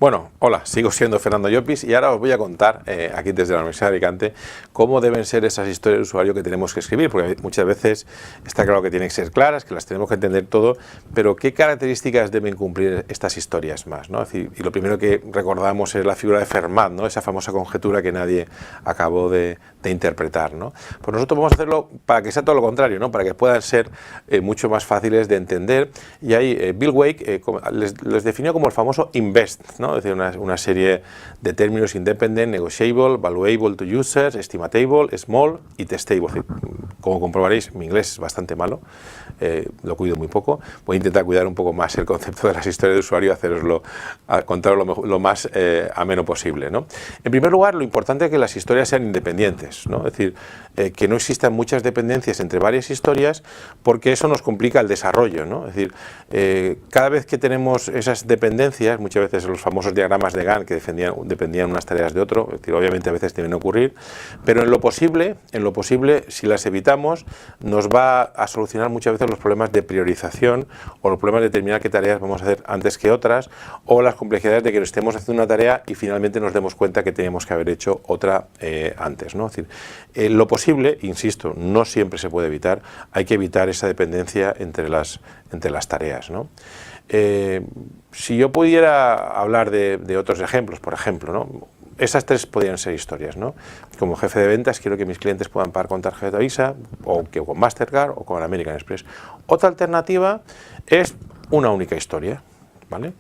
Bueno, hola, sigo siendo Fernando Llopis y ahora os voy a contar, aquí desde la Universidad de Alicante, cómo deben ser esas historias de usuario que tenemos que escribir, porque muchas veces está claro que tienen que ser claras, que las tenemos que entender todo, pero ¿qué características deben cumplir estas historias más, ¿no? Es decir, y lo primero que recordamos es la figura de Fermat, ¿no? Esa famosa conjetura que nadie acabó de interpretar, ¿no? Pues nosotros vamos a hacerlo para que sea todo lo contrario, ¿no? Para que puedan ser mucho más fáciles de entender, y ahí Bill Wake les definió como el famoso INVEST, ¿no? Es decir, una serie de términos: independent, negotiable, valuable to users, estimatable, small y testable. Como comprobaréis, mi inglés es bastante malo, lo cuido muy poco. Voy a intentar cuidar un poco más el concepto de las historias de usuario, contarlo lo más ameno posible, ¿no? En primer lugar, lo importante es que las historias sean independientes, ¿no? Es decir, que no existan muchas dependencias entre varias historias, porque eso nos complica el desarrollo, ¿no? Es decir, cada vez que tenemos esas dependencias, muchas veces los famosos diagramas de Gantt que dependían unas tareas de otro, es decir, obviamente a veces deben ocurrir, pero en lo posible, si las evitamos, nos va a solucionar muchas veces los problemas de priorización o los problemas de determinar qué tareas vamos a hacer antes que otras, o las complejidades de que estemos haciendo una tarea y finalmente nos demos cuenta que teníamos que haber hecho otra antes, ¿no? Es decir, lo posible, insisto, no siempre se puede evitar, hay que evitar esa dependencia entre las tareas, ¿no? Si yo pudiera hablar de otros ejemplos, por ejemplo, ¿no? Esas tres podrían ser historias, ¿no? Como jefe de ventas, quiero que mis clientes puedan pagar con tarjeta Visa, o que con Mastercard, o con American Express. Otra alternativa es una única historia, ¿vale?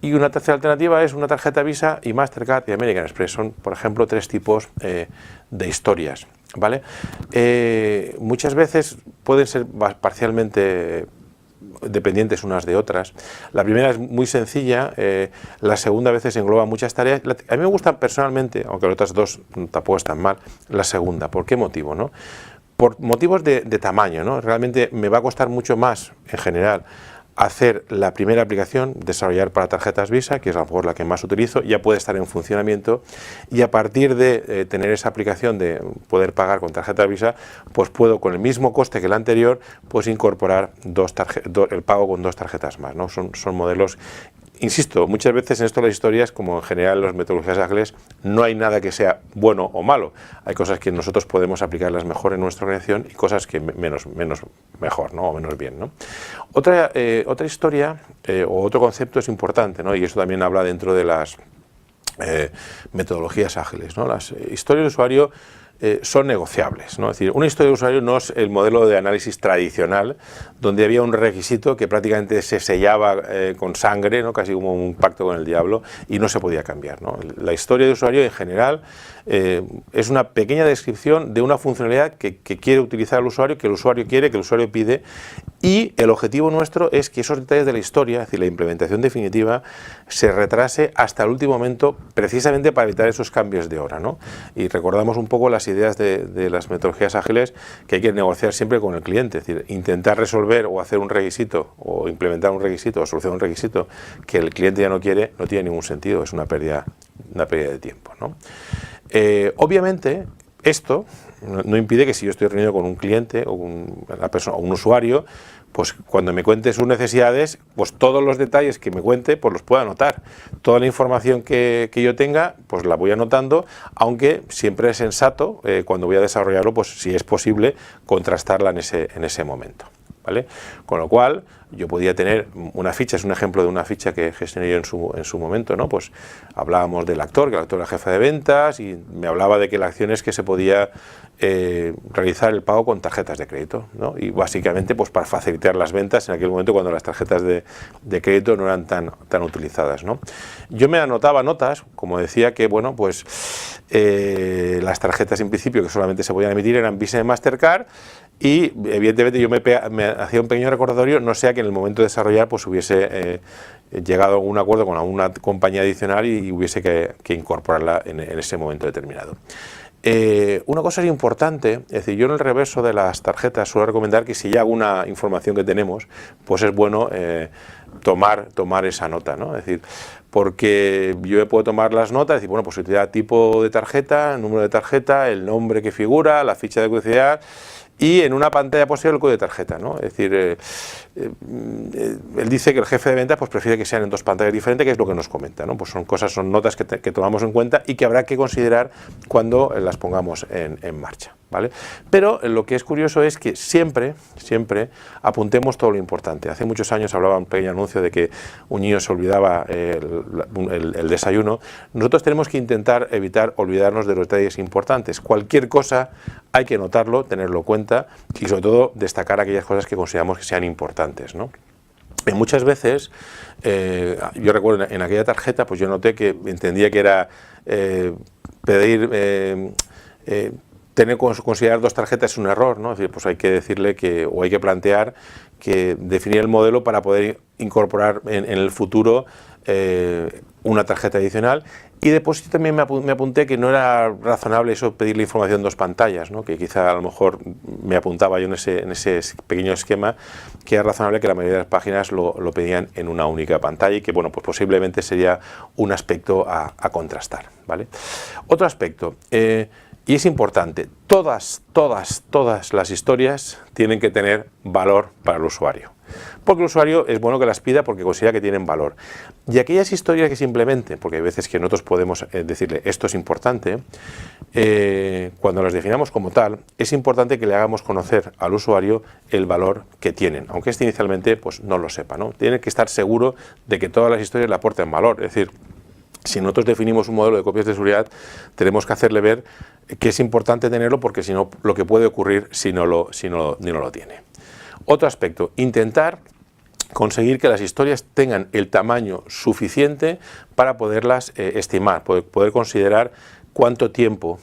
Y una tercera alternativa es una tarjeta Visa y Mastercard y American Express. Son, por ejemplo, tres tipos de historias, ¿vale? Muchas veces pueden ser parcialmente dependientes unas de otras. La primera es muy sencilla, la segunda a veces engloba muchas tareas. A mí me gustan personalmente, aunque las otras dos tampoco están mal, la segunda. ¿Por qué motivo, no? Por motivos de tamaño, ¿no? Realmente me va a costar mucho más, en general, hacer la primera aplicación, desarrollar para tarjetas Visa, que es a lo mejor la que más utilizo, ya puede estar en funcionamiento, y a partir de tener esa aplicación de poder pagar con tarjeta Visa, pues puedo, con el mismo coste que la anterior, pues incorporar el pago con dos tarjetas más, ¿no? Son modelos. Insisto, muchas veces en esto de las historias, como en general en las metodologías ágiles, no hay nada que sea bueno o malo. Hay cosas que nosotros podemos aplicarlas mejor en nuestra organización y cosas que menos mejor, ¿no? O menos bien, ¿no? Otra historia o otro concepto es importante, ¿no? Y eso también habla dentro de las metodologías ágiles, ¿no? Las historias de usuario son negociables, ¿no? Es decir, una historia de usuario no es el modelo de análisis tradicional, donde había un requisito que prácticamente se sellaba con sangre, ¿no? Casi como un pacto con el diablo, y no se podía cambiar, ¿no? La historia de usuario en general es una pequeña descripción de una funcionalidad que quiere utilizar el usuario, que el usuario quiere, que el usuario pide, y el objetivo nuestro es que esos detalles de la historia, es decir, la implementación definitiva, se retrase hasta el último momento, precisamente para evitar esos cambios de hora, ¿no? Y recordamos un poco las ideas de las metodologías ágiles, que hay que negociar siempre con el cliente, es decir, intentar resolver o hacer un requisito o implementar un requisito o solucionar un requisito que el cliente ya no quiere, no tiene ningún sentido, es una pérdida de tiempo, ¿no? Obviamente esto no impide que si yo estoy reunido con un cliente o una persona o un usuario, pues cuando me cuente sus necesidades, pues todos los detalles que me cuente, pues los puedo anotar. Toda la información que yo tenga, pues la voy anotando, aunque siempre es sensato, cuando voy a desarrollarlo, pues si es posible, contrastarla en ese momento, ¿vale? Con lo cual, yo podía tener una ficha, es un ejemplo de una ficha que gestioné yo en su momento, ¿no? Pues hablábamos del actor, que el actor era jefe de ventas, y me hablaba de que la acción es que se podía realizar el pago con tarjetas de crédito, ¿no? Y básicamente pues para facilitar las ventas en aquel momento cuando las tarjetas de crédito no eran tan utilizadas, ¿no? Yo me anotaba notas, como decía, que bueno, pues las tarjetas en principio que solamente se podían emitir eran Visa y Mastercard, y evidentemente yo me hacía un pequeño recordatorio, no sea que en el momento de desarrollar pues hubiese llegado a un acuerdo con alguna compañía adicional y hubiese que incorporarla en ese momento determinado. Una cosa es importante, es decir, yo en el reverso de las tarjetas suelo recomendar que si ya alguna información que tenemos, pues es bueno tomar esa nota, ¿no? Es decir, porque yo puedo tomar las notas y decir, bueno, pues utilidad tipo de tarjeta, número de tarjeta, el nombre que figura, la ficha de curiosidad y en una pantalla posterior el código de tarjeta, ¿no? Es decir, él dice que el jefe de ventas pues prefiere que sean en dos pantallas diferentes, que es lo que nos comenta, ¿no? Pues son notas que tomamos en cuenta y que habrá que considerar cuando las pongamos en marcha, ¿vale? Pero lo que es curioso es que siempre apuntemos todo lo importante. Hace muchos años hablaba un pequeño anuncio de que un niño se olvidaba el desayuno. Nosotros tenemos que intentar evitar olvidarnos de los detalles importantes. Cualquier cosa hay que notarlo, tenerlo en cuenta y sobre todo destacar aquellas cosas que consideramos que sean importantes, ¿no? Y muchas veces, yo recuerdo en aquella tarjeta, pues yo noté que entendía que era considerar dos tarjetas es un error, ¿no? Es decir, pues hay que decirle o hay que plantear que definir el modelo para poder incorporar en el futuro una tarjeta adicional. Y después también me apunté que no era razonable eso pedirle información en dos pantallas, ¿no? Que quizá a lo mejor me apuntaba yo en ese pequeño esquema, que era razonable que la mayoría de las páginas lo pedían en una única pantalla y que, bueno, pues posiblemente sería un aspecto a contrastar, ¿vale? Otro aspecto, y es importante, todas las historias tienen que tener valor para el usuario. Porque el usuario es bueno que las pida porque considera que tienen valor. Y aquellas historias que simplemente, porque hay veces que nosotros podemos decirle esto es importante, cuando las definamos como tal, es importante que le hagamos conocer al usuario el valor que tienen, aunque este inicialmente pues, no lo sepa, ¿no? Tiene que estar seguro de que todas las historias le aporten valor. Es decir, si nosotros definimos un modelo de copias de seguridad, tenemos que hacerle ver que es importante tenerlo porque si no, lo que puede ocurrir si no lo tiene. Otro aspecto, intentar conseguir que las historias tengan el tamaño suficiente para poderlas estimar, poder considerar cuánto tiempo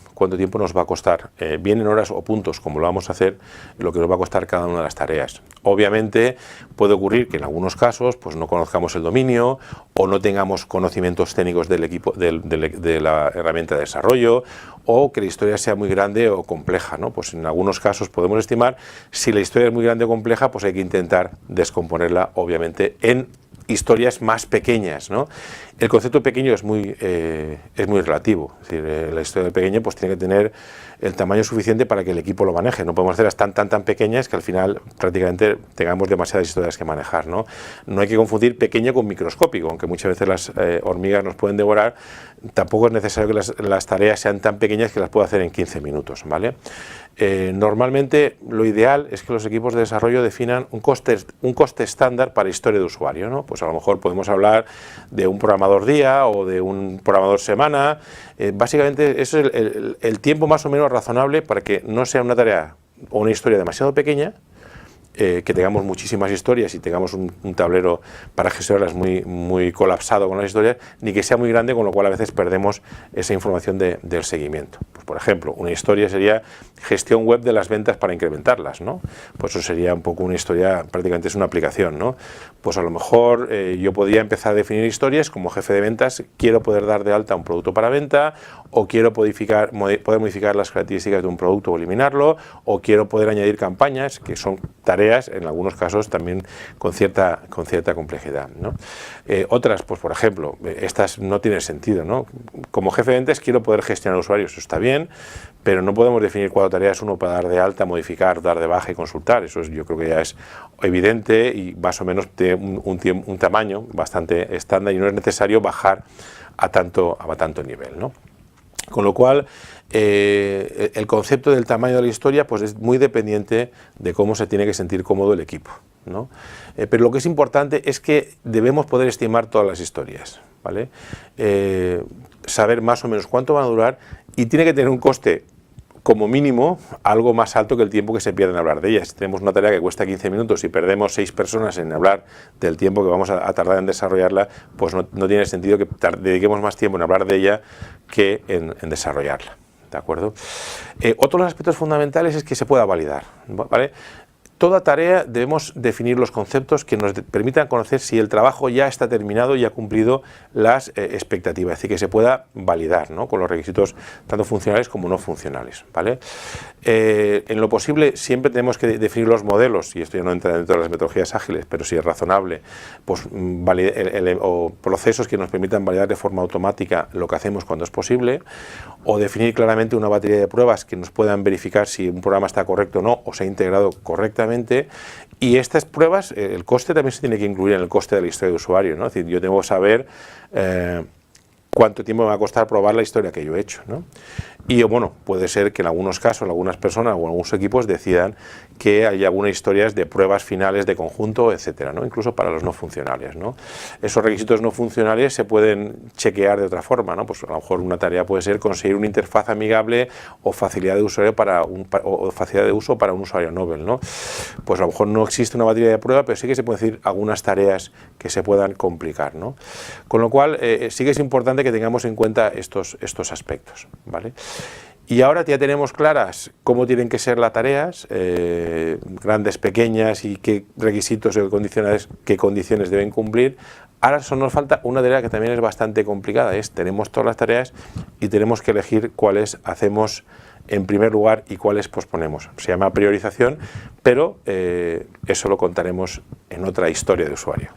nos va a costar, bien en horas o puntos, como lo vamos a hacer, lo que nos va a costar cada una de las tareas. Obviamente puede ocurrir que en algunos casos pues no conozcamos el dominio o no tengamos conocimientos técnicos del equipo de la herramienta de desarrollo o que la historia sea muy grande o compleja, ¿no? Pues en algunos casos podemos estimar, si la historia es muy grande o compleja, pues hay que intentar descomponerla, obviamente, en historias más pequeñas, ¿no? El concepto pequeño es muy relativo, es decir, la historia pequeña pues tiene que tener el tamaño suficiente para que el equipo lo maneje. No podemos hacerlas tan pequeñas que al final prácticamente tengamos demasiadas historias que manejar, ¿no? No hay que confundir pequeño con microscópico, aunque muchas veces las hormigas nos pueden devorar, tampoco es necesario que las tareas sean tan pequeñas que las pueda hacer en 15 minutos, ¿vale? Normalmente lo ideal es que los equipos de desarrollo definan un coste estándar para historia de usuario, ¿no? Pues a lo mejor podemos hablar de un programador día o de un programador semana. Básicamente eso es el tiempo más o menos razonable para que no sea una tarea o una historia demasiado pequeña, que tengamos muchísimas historias y tengamos un tablero para gestionarlas muy colapsado con las historias, ni que sea muy grande, con lo cual a veces perdemos esa información del seguimiento. Pues, por ejemplo, una historia sería gestión web de las ventas para incrementarlas, ¿no? Pues eso sería un poco una historia, prácticamente es una aplicación, ¿no? Pues a lo mejor yo podría empezar a definir historias como jefe de ventas, quiero poder dar de alta un producto para venta, o quiero poder modificar las características de un producto o eliminarlo, o quiero poder añadir campañas, que son tareas en algunos casos también con cierta complejidad, ¿no? Otras, pues por ejemplo, estas no tienen sentido, ¿no? Como jefe de ventas quiero poder gestionar usuarios, eso está bien, pero no podemos definir 4 tareas, uno para dar de alta, modificar, dar de baja y consultar. Eso yo creo que ya es evidente y más o menos tiene un tamaño bastante estándar y no es necesario bajar a tanto nivel, ¿no? Con lo cual, el concepto del tamaño de la historia pues es muy dependiente de cómo se tiene que sentir cómodo el equipo, ¿no? Pero lo que es importante es que debemos poder estimar todas las historias, ¿vale? Saber más o menos cuánto van a durar y tiene que tener un coste como mínimo algo más alto que el tiempo que se pierde en hablar de ellas. Si tenemos una tarea que cuesta 15 minutos y perdemos 6 personas en hablar del tiempo que vamos a tardar en desarrollarla, pues no tiene sentido que dediquemos más tiempo en hablar de ella que en desarrollarla, ¿de acuerdo? Otro de los aspectos fundamentales es que se pueda validar, ¿vale? Toda tarea debemos definir los conceptos que nos permitan conocer si el trabajo ya está terminado y ha cumplido las expectativas, es decir, que se pueda validar, ¿no? Con los requisitos tanto funcionales como no funcionales, ¿vale? En lo posible siempre tenemos que definir los modelos, y esto ya no entra dentro de las metodologías ágiles, pero si es razonable, pues o procesos que nos permitan validar de forma automática lo que hacemos cuando es posible, o definir claramente una batería de pruebas que nos puedan verificar si un programa está correcto o no, o se ha integrado correctamente. Y estas pruebas, el coste también se tiene que incluir en el coste de la historia de usuario, ¿no? Es decir, yo tengo que saber cuánto tiempo me va a costar probar la historia que yo he hecho, ¿no? Y bueno, puede ser que en algunos casos, algunas personas o algunos equipos decidan que hay algunas historias de pruebas finales de conjunto, etcétera, ¿no? Incluso para los no funcionales, ¿no? Esos requisitos no funcionales se pueden chequear de otra forma, ¿no? Pues a lo mejor una tarea puede ser conseguir una interfaz amigable o facilidad de usuario o facilidad de uso para un usuario novel, ¿no? Pues a lo mejor no existe una batería de prueba, pero sí que se pueden decir algunas tareas que se puedan complicar, ¿no? Con lo cual sí que es importante que tengamos en cuenta estos aspectos, ¿vale? Y ahora ya tenemos claras cómo tienen que ser las tareas, grandes, pequeñas, y qué requisitos o qué condiciones deben cumplir. Ahora solo nos falta una tarea que también es bastante complicada, tenemos todas las tareas y tenemos que elegir cuáles hacemos en primer lugar y cuáles posponemos. Se llama priorización, pero eso lo contaremos en otra historia de usuario.